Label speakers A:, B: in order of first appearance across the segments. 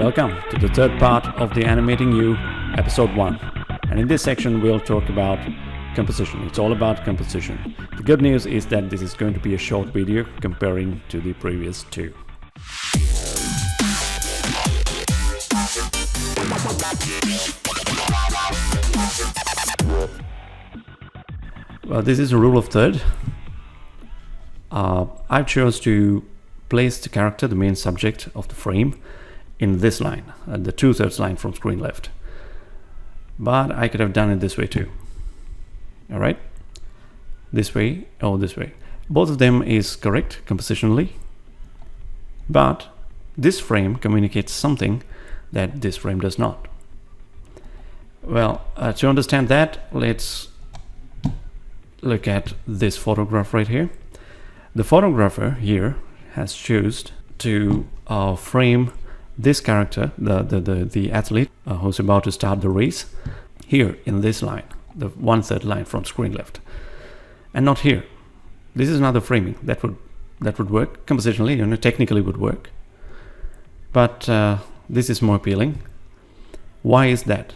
A: Welcome to the third part of the Animating You, episode 1. And in this section we'll talk about composition. It's all about composition. The good news is that this is going to be a short video comparing to the previous two. Well, this is a rule of third. I chose to place the character, the main subject of the frame, in this line, the 2/3 line from screen left. But I could have done it this way too. All right, this way or this way. Both of them is correct compositionally, but this frame communicates something that this frame does not. Well, to understand that, let's look at this photograph right here. The photographer here has chosen to frame this character, the athlete who's about to start the race, here in this line, the 1/3 line from screen left, and not here. This is another framing that would work compositionally, technically would work, but this is more appealing. Why is that?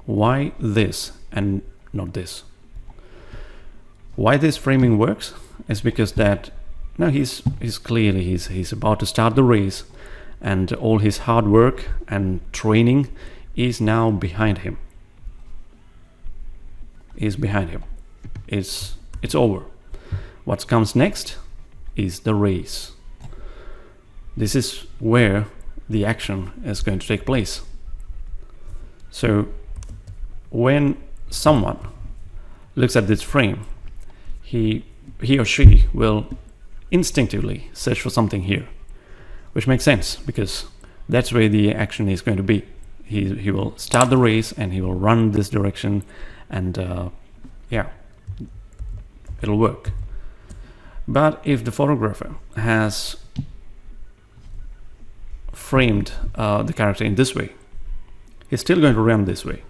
A: Why this and not this? Why this framing works is because that now he's clearly he's about to start the race, and all his hard work and training is now behind him. It's over. What comes next is the race. This is where the action is going to take place. So when someone looks at this frame, he or she will instinctively search for something here, which makes sense because that's where the action is going to be. He will start the race and he will run this direction, and yeah, it'll work. But if the photographer has framed the character in this way, he's still going to run this way,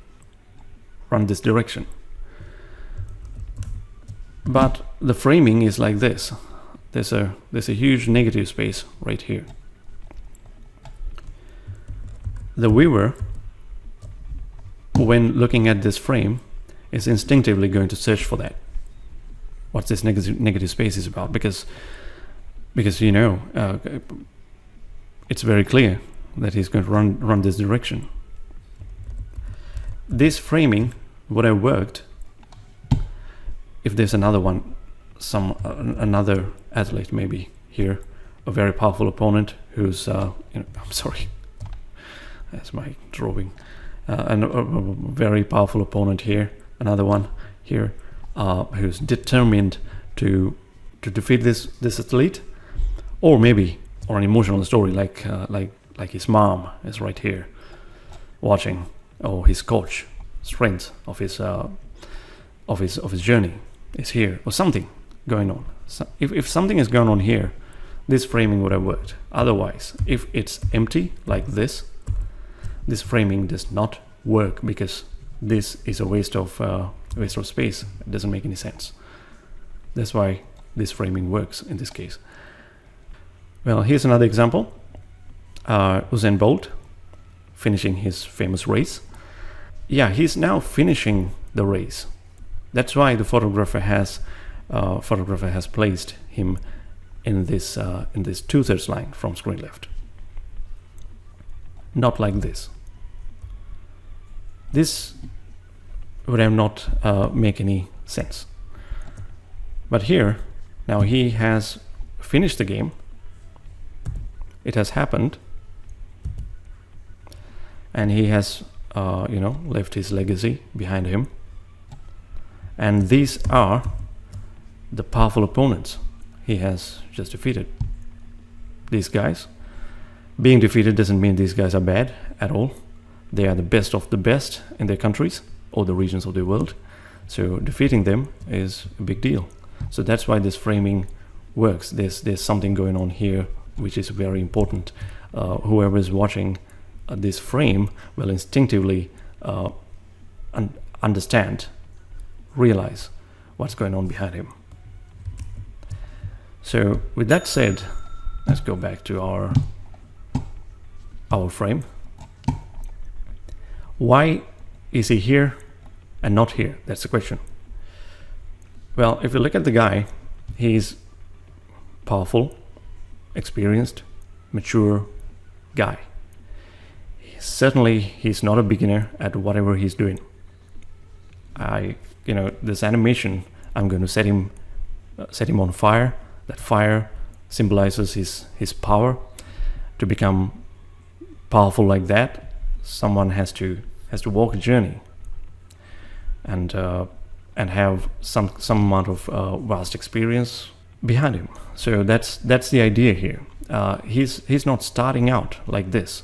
A: run this direction. But the framing is like this. There's a huge negative space right here. The viewer, when looking at this frame, is instinctively going to search for that. What this negative space is about, because it's very clear that he's going to run this direction. This framing would have worked if there's another one, another athlete maybe here, a very powerful opponent who's I'm sorry, that's my drawing, and a very powerful opponent here, another one here, who's determined to defeat this athlete, or an emotional story like his mom is right here watching, or his coach, strength of his journey is here, or something going on. So if something is going on here, this framing would have worked. Otherwise, if it's empty like this framing does not work, because this is a waste of space. It doesn't make any sense. That's why this framing works in this case. Well, here's another example. Usain Bolt finishing his famous race. Yeah, he's now finishing the race. That's why the photographer has placed him in this 2/3 line from screen left. Not like this. This would have not make any sense. But here, now he has finished the game. It has happened, and he has left his legacy behind him. And these are the powerful opponents he has just defeated. These guys. Being defeated doesn't mean these guys are bad at all. They are the best of the best in their countries or the regions of the world. So defeating them is a big deal. So that's why this framing works. There's something going on here which is very important. Whoever is watching this frame will instinctively understand, realize what's going on behind him. So with that said, let's go back to our frame, Why is he here and not here? That's the question. Well, if you look at the guy, he's powerful, experienced, mature guy. Certainly, he's not a beginner at whatever he's doing. This animation, I'm going to set him on fire. That fire symbolizes his power. To become powerful like that, someone has to walk a journey and have some amount of vast experience behind him. So that's the idea here. He's not starting out like this.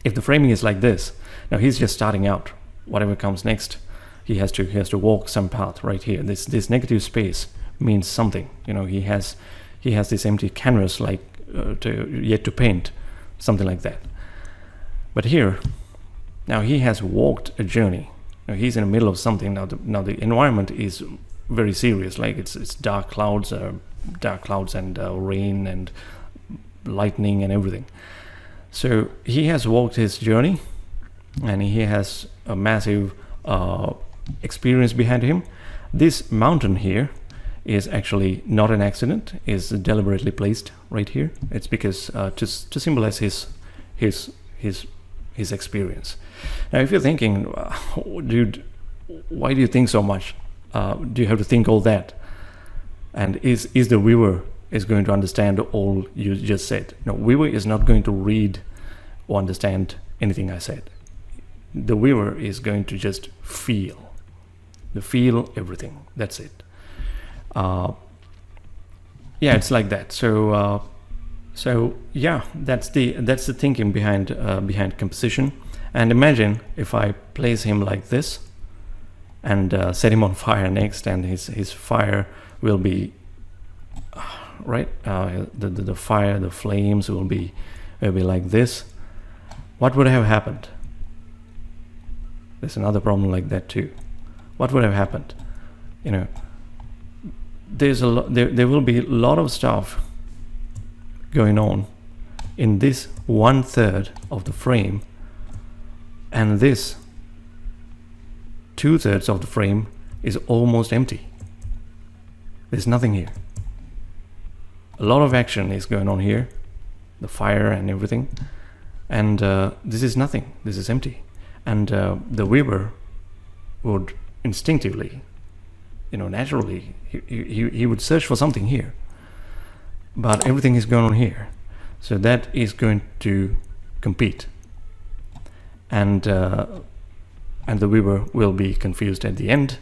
A: If the framing is like this, now he's just starting out. Whatever comes next, he has to walk some path right here. This negative space means something. He has this empty canvas yet to paint, something like that. But here, now he has walked a journey. Now he's in the middle of something. Now the environment is very serious. Like it's dark clouds and rain and lightning and everything. So he has walked his journey, and he has a massive experience behind him. This mountain here is actually not an accident, is deliberately placed right here. It's because to symbolize his experience. Now, if you're thinking, dude, why do you think so much? Do you have to think all that? And is the viewer is going to understand all you just said? No, viewer is not going to read or understand anything I said. The viewer is going to just feel everything. That's it. It's like that. So that's the thinking behind composition. And imagine if I place him like this and set him on fire next, and his fire will be right. The fire, the flames will be like this. What would have happened? There's another problem like that too. What would have happened? There will be a lot of stuff going on in this 1/3 of the frame, and this 2/3 of the frame is almost empty. There's nothing here. A lot of action is going on here, the fire and everything, and this is nothing. This is empty. And the viewer would instinctively, naturally, he would search for something here. But everything is going on here. So that is going to compete. And the viewer will be confused at the end,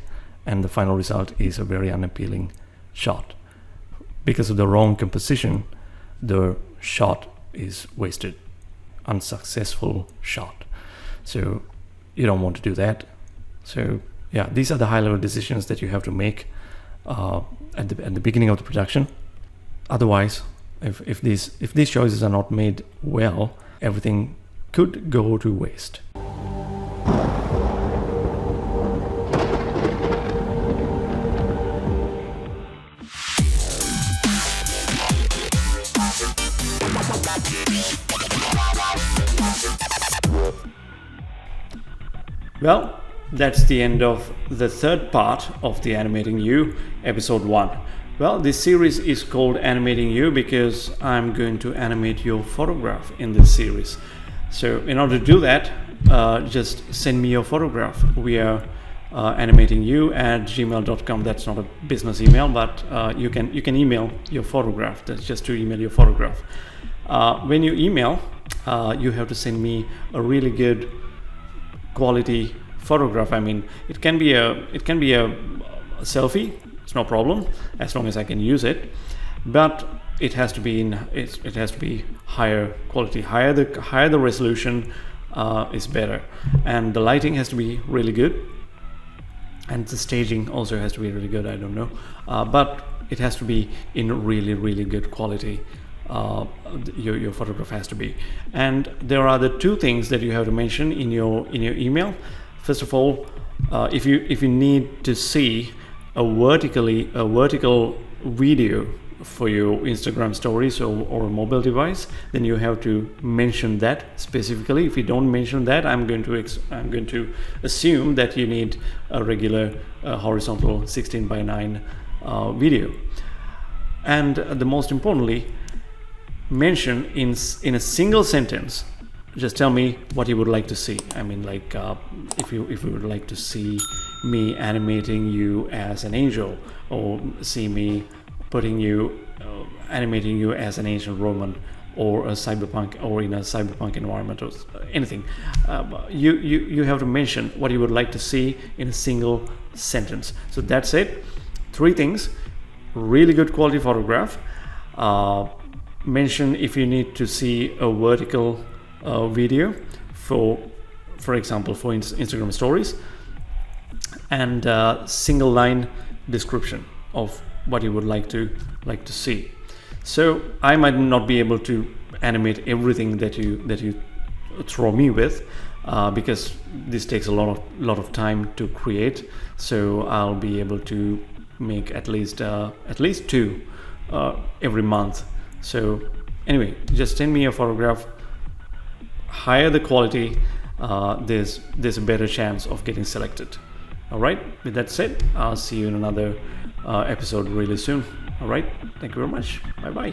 A: and the final result is a very unappealing shot. Because of the wrong composition, the shot is wasted. Unsuccessful shot. So you don't want to do that. So these are the high-level decisions that you have to make at the beginning of the production. Otherwise, if these choices are not made well, everything could go to waste. Well, that's the end of the third part of the Animating You, episode 1. Well, this series is called Animating You because I'm going to animate your photograph in this series. So in order to do that, just send me your photograph via animatingyou@gmail.com. That's not a business email, but you can email your photograph. That's just to email your photograph. When you email, you have to send me a really good quality photograph. I mean, it can be a selfie. It's no problem as long as I can use it, but it has to be higher quality. Higher the resolution is better, and the lighting has to be really good, and the staging also has to be really good. I don't know, but it has to be in really good quality. Your photograph has to be. And there are the two things that you have to mention in your email. First of all, if you need to see a vertical video for your Instagram stories or mobile device, then you have to mention that specifically. If you don't mention that, I'm going to assume that you need a regular horizontal 16:9 video. And the most importantly, mention in a single sentence. Just tell me what you would like to see. I mean, like if you would like to see me animating you as an angel, or see me animating you as an ancient Roman, or a cyberpunk, or in a cyberpunk environment, or anything. You have to mention what you would like to see in a single sentence. So that's it. 3 things: really good quality photograph. Mention if you need to see a vertical video, for example, for Instagram stories, and single line description of what you would like to see. So I might not be able to animate everything that you throw me with, because this takes a lot of time to create. So I'll be able to make at least 2 every month. So anyway, just send me a photograph. Higher the quality, there's a better chance of getting selected. All right, with that said, I'll see you in another episode really soon. All right, thank you very much. Bye bye.